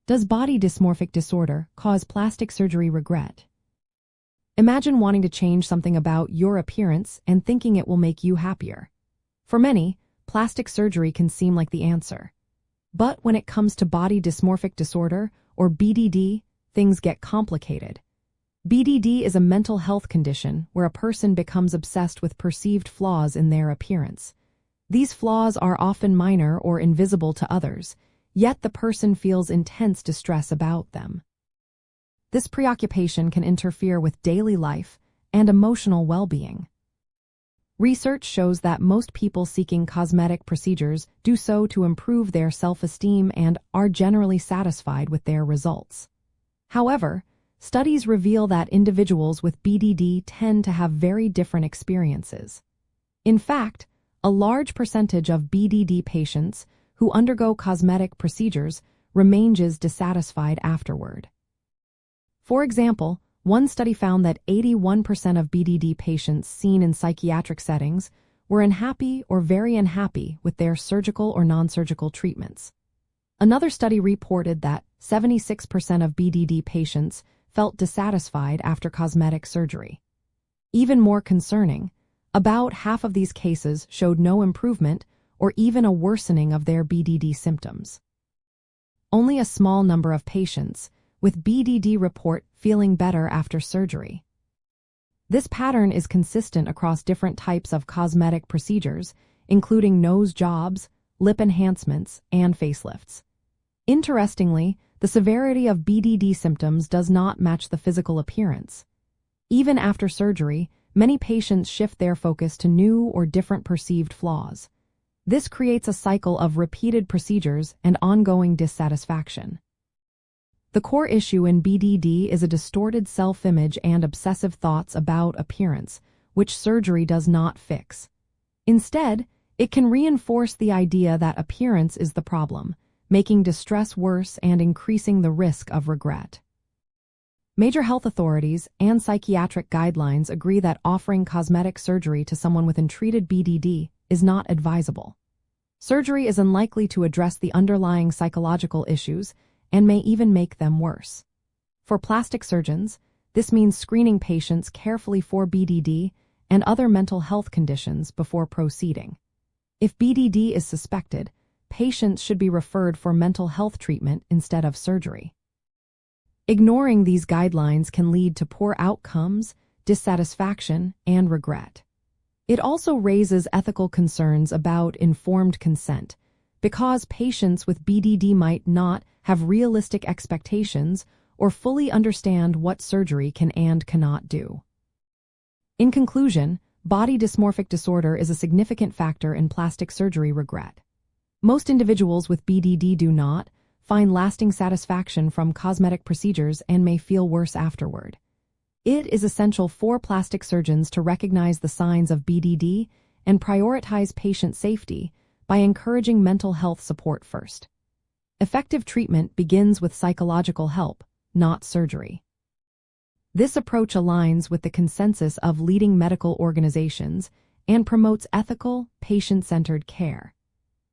Does body dysmorphic disorder cause plastic surgery regret? Imagine wanting to change something about your appearance and thinking it will make you happier. For many, plastic surgery can seem like the answer. But when it comes to body dysmorphic disorder, or BDD, things get complicated. BDD is a mental health condition where a person becomes obsessed with perceived flaws in their appearance. These flaws are often minor or invisible to others, yet the person feels intense distress about them. This preoccupation can interfere with daily life and emotional well-being. Research shows that most people seeking cosmetic procedures do so to improve their self-esteem and are generally satisfied with their results. However, studies reveal that individuals with BDD tend to have very different experiences. In fact, a large percentage of BDD patients who undergo cosmetic procedures remain dissatisfied afterward. For example, one study found that 81% of BDD patients seen in psychiatric settings were unhappy or very unhappy with their surgical or non-surgical treatments. Another study reported that 76% of BDD patients felt dissatisfied after cosmetic surgery. Even more concerning, about half of these cases showed no improvement or even a worsening of their BDD symptoms. Only a small number of patients with BDD report feeling better after surgery. This pattern is consistent across different types of cosmetic procedures, including nose jobs, lip enhancements, and facelifts. Interestingly, the severity of BDD symptoms does not match the physical appearance. Even after surgery, many patients shift their focus to new or different perceived flaws. This creates a cycle of repeated procedures and ongoing dissatisfaction. The core issue in BDD is a distorted self-image and obsessive thoughts about appearance, which surgery does not fix. Instead, it can reinforce the idea that appearance is the problem, making distress worse and increasing the risk of regret. Major health authorities and psychiatric guidelines agree that offering cosmetic surgery to someone with untreated BDD is not advisable. Surgery is unlikely to address the underlying psychological issues and may even make them worse. For plastic surgeons, this means screening patients carefully for BDD and other mental health conditions before proceeding. If BDD is suspected, patients should be referred for mental health treatment instead of surgery. Ignoring these guidelines can lead to poor outcomes, dissatisfaction, and regret. It also raises ethical concerns about informed consent, because patients with BDD might not have realistic expectations or fully understand what surgery can and cannot do. In conclusion, body dysmorphic disorder is a significant factor in plastic surgery regret. Most individuals with BDD do not find lasting satisfaction from cosmetic procedures and may feel worse afterward. It is essential for plastic surgeons to recognize the signs of BDD and prioritize patient safety by encouraging mental health support first. Effective treatment begins with psychological help, not surgery. This approach aligns with the consensus of leading medical organizations and promotes ethical, patient-centered care.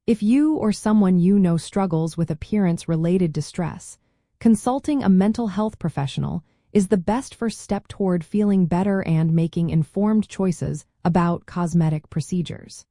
If you or someone you know struggles with appearance-related distress, consulting a mental health professional is the best first step toward feeling better and making informed choices about cosmetic procedures.